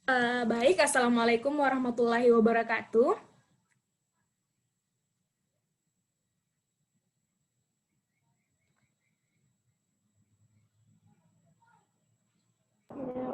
Baik, Assalamualaikum warahmatullahi wabarakatuh.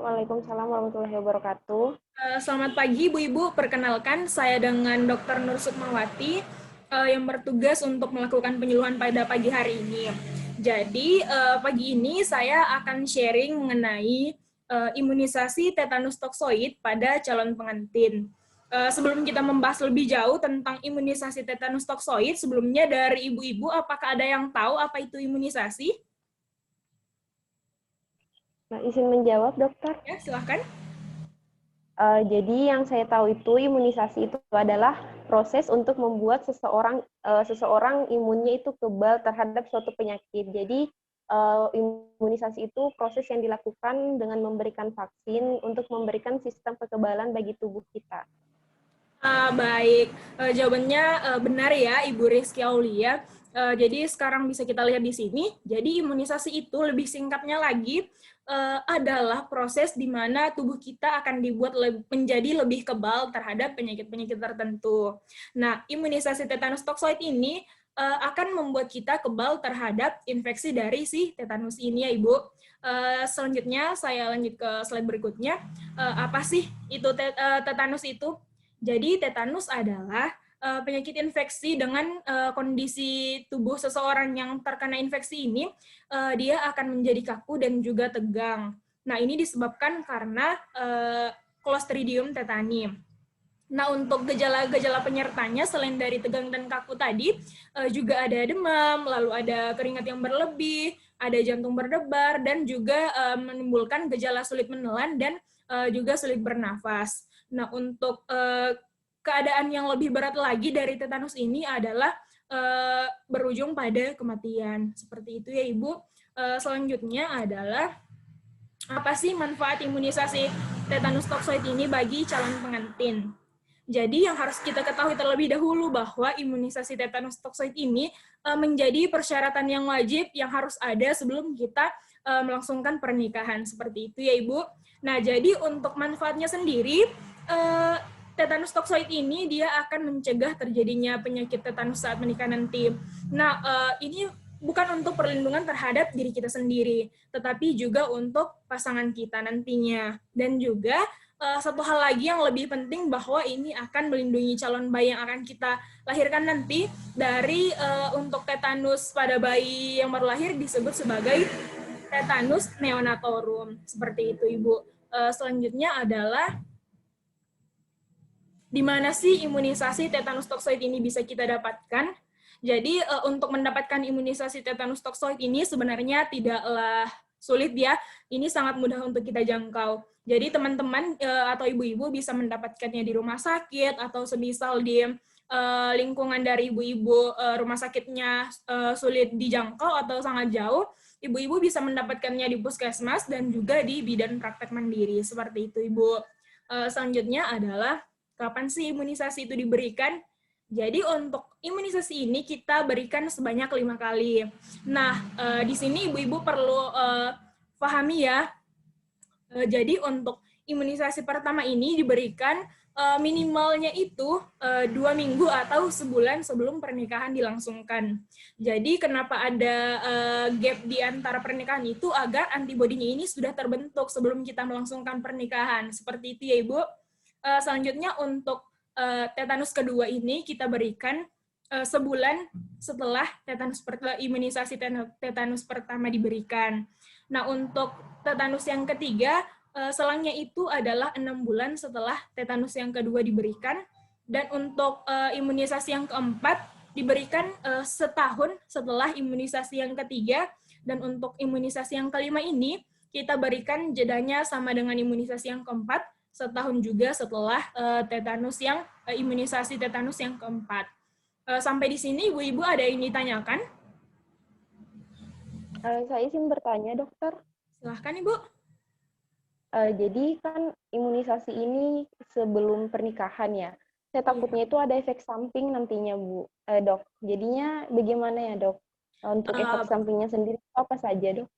Waalaikumsalam warahmatullahi wabarakatuh. Selamat pagi, Ibu-Ibu. Perkenalkan, saya dengan Dr. Nur Sukmawati yang bertugas untuk melakukan penyuluhan pada pagi hari ini. Jadi, pagi ini saya akan sharing mengenai imunisasi tetanus toksoid pada calon pengantin. Sebelum kita membahas lebih jauh tentang imunisasi tetanus toksoid, sebelumnya dari Ibu-Ibu, apakah ada yang tahu apa itu imunisasi? Nah, izin menjawab, dokter. Ya, silahkan. Jadi yang saya tahu itu imunisasi itu adalah proses untuk membuat seseorang imunnya itu kebal terhadap suatu penyakit. Jadi imunisasi itu proses yang dilakukan dengan memberikan vaksin untuk memberikan sistem kekebalan bagi tubuh kita. Baik, jawabannya benar ya, Ibu Rizky Aulia. Jadi sekarang bisa kita lihat di sini. Jadi imunisasi itu lebih singkatnya lagi adalah proses di mana tubuh kita akan dibuat menjadi lebih kebal terhadap penyakit-penyakit tertentu. Nah, imunisasi tetanus toksoid ini akan membuat kita kebal terhadap infeksi dari si tetanus ini ya, Ibu. Selanjutnya saya lanjut ke slide berikutnya. Apa sih itu tetanus itu? Jadi tetanus adalah penyakit infeksi dengan kondisi tubuh seseorang yang terkena infeksi ini, dia akan menjadi kaku dan juga tegang. Nah, ini disebabkan karena Clostridium tetani. Nah, untuk gejala-gejala penyertanya selain dari tegang dan kaku tadi, juga ada demam, lalu ada keringat yang berlebih, ada jantung berdebar, dan juga menimbulkan gejala sulit menelan dan juga sulit bernafas. Nah, untuk keadaan yang lebih berat lagi dari tetanus ini adalah berujung pada kematian. Seperti itu ya, Ibu. Selanjutnya adalah apa sih manfaat imunisasi tetanus toksoid ini bagi calon pengantin? Jadi yang harus kita ketahui terlebih dahulu bahwa imunisasi tetanus toksoid ini menjadi persyaratan yang wajib yang harus ada sebelum kita melangsungkan pernikahan. Seperti itu ya, Ibu. Nah, jadi untuk manfaatnya sendiri, tetanus toksoid ini dia akan mencegah terjadinya penyakit tetanus saat menikah nanti. Nah, ini bukan untuk perlindungan terhadap diri kita sendiri, tetapi juga untuk pasangan kita nantinya. Dan juga satu hal lagi yang lebih penting bahwa ini akan melindungi calon bayi yang akan kita lahirkan nanti dari untuk tetanus pada bayi yang baru lahir disebut sebagai tetanus neonatorum. Seperti itu, Ibu. Selanjutnya adalah di mana sih imunisasi tetanus toksoid ini bisa kita dapatkan? Jadi untuk mendapatkan imunisasi tetanus toksoid ini sebenarnya tidaklah sulit ya. Ini sangat mudah untuk kita jangkau. Jadi teman-teman atau ibu-ibu bisa mendapatkannya di rumah sakit atau semisal di lingkungan dari ibu-ibu rumah sakitnya sulit dijangkau atau sangat jauh, ibu-ibu bisa mendapatkannya di puskesmas dan juga di bidan praktek mandiri. Seperti itu, Ibu. Selanjutnya adalah kapan sih imunisasi itu diberikan? Jadi untuk imunisasi ini kita berikan sebanyak 5 kali. Nah, di sini ibu-ibu perlu pahami ya. Jadi untuk imunisasi pertama ini diberikan minimalnya itu 2 minggu atau sebulan sebelum pernikahan dilangsungkan. Jadi kenapa ada gap di antara pernikahan itu agar antibodinya ini sudah terbentuk sebelum kita melangsungkan pernikahan. Seperti itu ya, Ibu. Selanjutnya untuk tetanus kedua ini kita berikan sebulan setelah imunisasi tetanus pertama diberikan. Nah, untuk tetanus yang ketiga, selangnya itu adalah 6 bulan setelah tetanus yang kedua diberikan. Dan untuk imunisasi yang keempat diberikan setahun setelah imunisasi yang ketiga. Dan untuk imunisasi yang kelima ini kita berikan jedanya sama dengan imunisasi yang keempat, setahun juga setelah imunisasi tetanus yang keempat. Sampai di sini ibu-ibu ada yang ditanyakan? Saya izin bertanya, dokter. Silahkan, Ibu. Jadi kan imunisasi ini sebelum pernikahan ya. Saya Iya. takutnya itu ada efek samping nantinya, Dok. Jadinya bagaimana ya, Dok? Untuk efek Uh, sampingnya sendiri apa saja, Dok?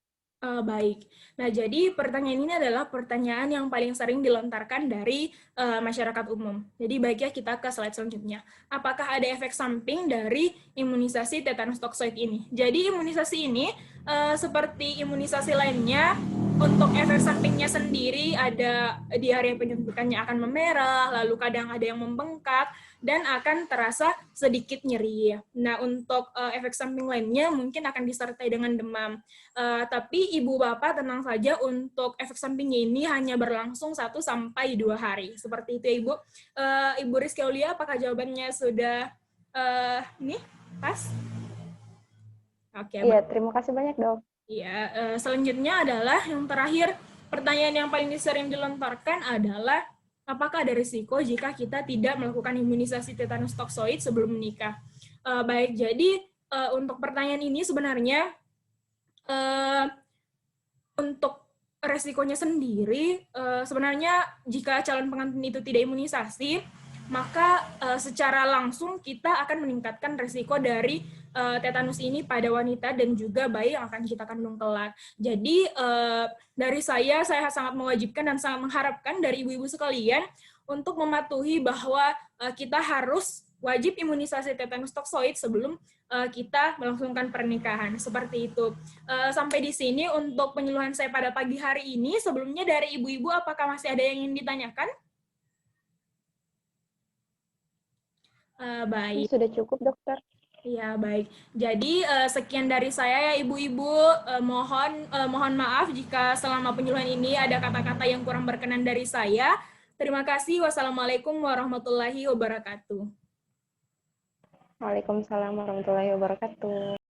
Baik. Nah, jadi pertanyaan ini adalah pertanyaan yang paling sering dilontarkan dari masyarakat umum. Jadi baiknya kita ke slide selanjutnya. Apakah ada efek samping dari imunisasi tetanus toksoid ini? Jadi imunisasi ini seperti imunisasi lainnya, untuk efek sampingnya sendiri ada diare penyuntikannya akan memerah, lalu kadang ada yang membengkak, dan akan terasa sedikit nyeri. Nah, untuk efek samping lainnya mungkin akan disertai dengan demam. Tapi ibu bapak tenang saja, untuk efek sampingnya ini hanya berlangsung 1 sampai 2 hari. Seperti itu ya ibu. Ibu Rizky Aulia, apakah jawabannya sudah ini pas? Oke. Iya, terima kasih banyak dok. Iya. Selanjutnya adalah yang terakhir, pertanyaan yang paling sering dilontarkan adalah apakah ada risiko jika kita tidak melakukan imunisasi tetanus toksoid sebelum menikah? Baik, jadi untuk pertanyaan ini sebenarnya untuk resikonya sendiri, sebenarnya jika calon pengantin itu tidak imunisasi, maka secara langsung kita akan meningkatkan resiko dari tetanus ini pada wanita dan juga bayi yang akan kita kandung kelak. Jadi dari saya sangat mewajibkan dan sangat mengharapkan dari ibu-ibu sekalian untuk mematuhi bahwa kita harus wajib imunisasi tetanus toksoid sebelum kita melangsungkan pernikahan. Seperti itu. Sampai di sini untuk penyuluhan saya pada pagi hari ini. Sebelumnya dari ibu-ibu, apakah masih ada yang ingin ditanyakan? Baik. Sudah cukup dokter. Ya, baik. Jadi sekian dari saya ya ibu-ibu. Mohon maaf jika selama penyuluhan ini ada kata-kata yang kurang berkenan dari saya. Terima kasih. Wassalamualaikum warahmatullahi wabarakatuh. Waalaikumsalam warahmatullahi wabarakatuh.